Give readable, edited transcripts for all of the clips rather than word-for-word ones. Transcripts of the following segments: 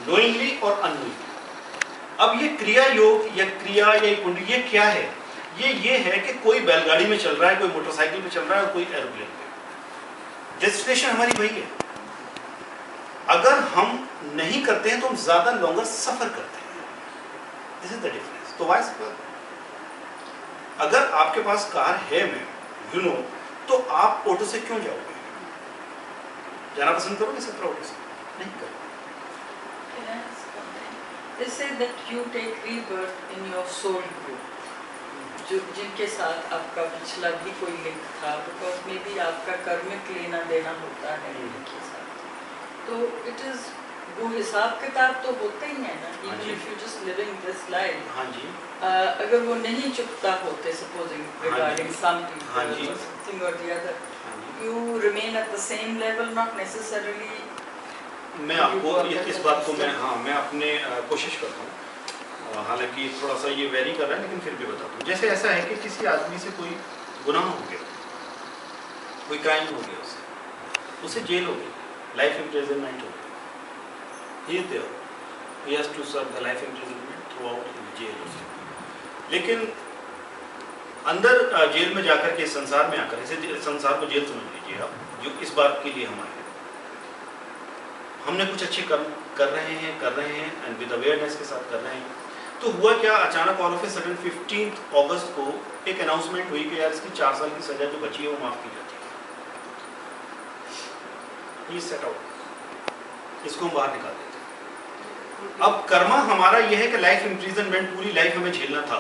Knowingly और unknowingly. अब ये क्रिया योग या क्रिया या कुंडली ये क्या है? ये है कि कोई बैलगाड़ी में चल रहा है, कोई मोटरसाइकिल में चल रहा है और कोई एरोप्लेन में। डेस्टिनेशन हमारी वही है। अगर हम नहीं करते हैं तो हम ज्यादा लॉन्गर सफर करते हैं। This is the difference. तो वाइस अगर आपके पास कार है में तो आप ऑटो से क्यों जाओगे? जाना पसंद करोगे सफर ऑटो से? नहीं करोगे। They say that you take rebirth in your soul group, जो जिनके साथ आपका पिछला भी कोई लिंक था, because maybe आपका कर्मिक लेना देना होता है उनके साथ। तो it is वो हिसाब किताब तो होते ही है ना, even if you just living this life। हाँ जी। अगर वो नहीं चुकता होते, supposing regarding some people or something or the other, you remain at the same level, not necessarily। मैं आपको इस बात को मैं अपने कोशिश करता हूँ, हालांकि थोड़ा सा ये वेरी कर रहा है लेकिन फिर भी बताता हूँ। जैसे ऐसा है कि किसी आदमी से कोई गुनाह हो गया, कोई क्राइम हो गया, उसे जेल हो गई, लाइफ इम्प्रिजनमेंट हो गई। He is there. He has to serve the life imprisonment throughout in jail। लेकिन अंदर जेल में जाकर के संसार में आकर, इसे संसार को जेल समझ लीजिए आप, जो इस बात के लिए हम आए, हमने कुछ अच्छे कर्म कर रहे हैं एंड विद अवेयरनेस के साथ कर रहे हैं। तो हुआ क्या, अचानक ऑल ऑफ ए सडन 15 अगस्त को एक अनाउंसमेंट हुई कि यार इसकी 4 साल की सजा जो बची है वो माफ की जाती है। सेट आउट, इसको हम बाहर निकाल देते हैं। अब कर्मा हमारा यह है कि लाइफ इम्प्रिजनमेंट पूरी लाइफ हमें झेलना था,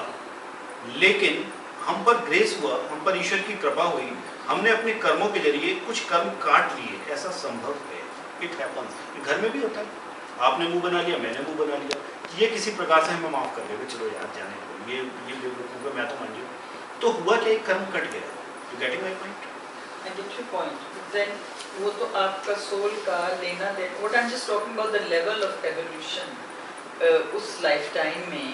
लेकिन हम पर ग्रेस हुआ, हम पर ईश्वर की कृपा हुई, हमने अपने कर्मों के जरिए कुछ कर्म काट लिए। ऐसा संभव है, इट हैपन्स। घर में भी होता है, आपने मुंह बना लिया, मैंने मुंह बना लिया, ये किसी प्रकार से हमें माफ कर देगा, चलो यार जाने दो, ये बेवकूफ है, मैं तो मान लिया। तो हुआ कि एक कर्म कट गया। You getting my point? I get your point. Then वो तो आपका सोल का लेना देना। What I'm just talking about the level of evolution उस लाइफ टाइम में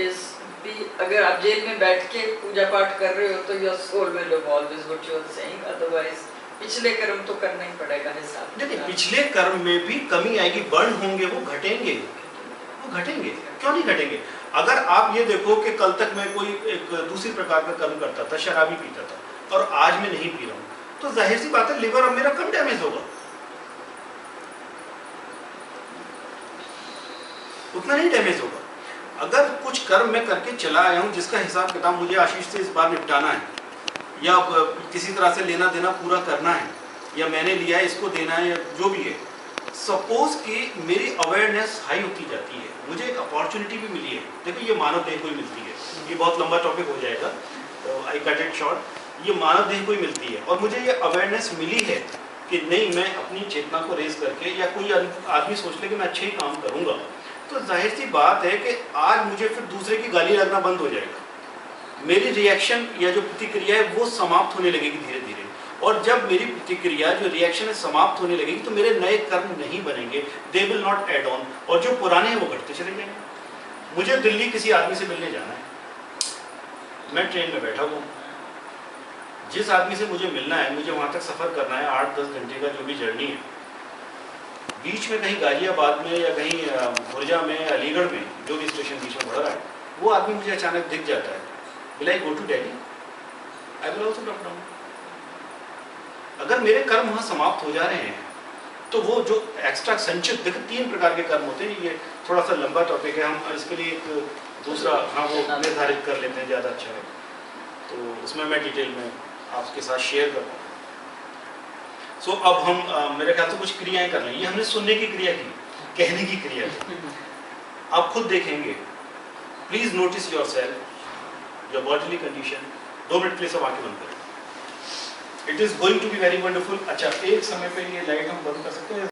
is भी, अगर आप जेल में बैठ के पूजा पाठ कर रहे हो तो your soul will evolve is what you are saying, otherwise पिछले कर्म तो करना ही पड़ेगा हिसाब। देखिए पिछले कर्म में भी कमी आएगी, बर्न होंगे, वो घटेंगे, क्यों नहीं घटेंगे? अगर आप ये देखो कि कल तक मैं कोई एक दूसरी प्रकार का कर्म करता था, शराबी पीता था, और आज मैं नहीं पी रहा हूँ, तो जाहिर सी बात है लिवर अब मेरा कम डैमेज होगा, उतना नहीं डैमेज होगा। अगर कुछ कर्म मैं करके चला आया हूँ जिसका हिसाब किताब मुझे आशीष से इस बार निपटाना है, या किसी तरह से लेना देना पूरा करना है, या मैंने लिया है इसको देना है, या जो भी है, सपोज कि मेरी अवेयरनेस हाई होती जाती है, मुझे एक अपॉर्चुनिटी भी मिली है। देखो ये मानव देह को ही मिलती है, ये बहुत लंबा टॉपिक हो जाएगा, तो आई कट इट शॉर्ट। ये मानव देह को ही मिलती है और मुझे ये अवेयरनेस मिली है कि नहीं, मैं अपनी चेतना को रेज करके, या कोई आदमी सोच ले कि मैं अच्छे ही काम करूँगा, तो जाहिर सी बात है कि आज मुझे फिर दूसरे की गाली लगना बंद हो जाएगा, मेरी रिएक्शन या जो प्रतिक्रिया है वो समाप्त होने लगेगी धीरे धीरे। और जब मेरी प्रतिक्रिया जो रिएक्शन है समाप्त होने लगेगी तो मेरे नए कर्म नहीं बनेंगे, they will not add on, और जो पुराने हैं वो घटते चले जाएंगे। मुझे दिल्ली किसी आदमी से मिलने जाना है, मैं ट्रेन में बैठा हुआ, जिस आदमी से मुझे मिलना है, मुझे वहाँ तक सफ़र करना है 8-10 घंटे का जो भी जर्नी है, बीच में कहीं गाजियाबाद में या कहीं खुर्जा में, अलीगढ़ में, जो भी स्टेशन बीच में पड़ रहा है, वो आदमी मुझे अचानक दिख जाता है, will I go to Delhi? I will also drop down. अगर मेरे कर्म वहाँ समाप्त हो जा रहे हैं तो वो जो एक्स्ट्रा संचित, देखो 3 प्रकार के कर्म होते हैं, ये थोड़ा सा लंबा टॉपिक है, हम इसके लिए एक दूसरा वो निर्धारित कर लेते हैं, ज़्यादा अच्छा है, तो उसमें मैं डिटेल में आपके साथ शेयर करता हूँ। सो अब हम मेरे ख्याल से कुछ क्रियाएं कर लें। ये हमने सुनने की क्रिया की, कहने की क्रिया की, आप खुद देखेंगे। Please notice your self, your bodily condition. 2 minute के लिए सब आंखें बंद करें। It is going to be very wonderful. अच्छा, एक समय पे ये लाइट हम बंद कर सकते हैं।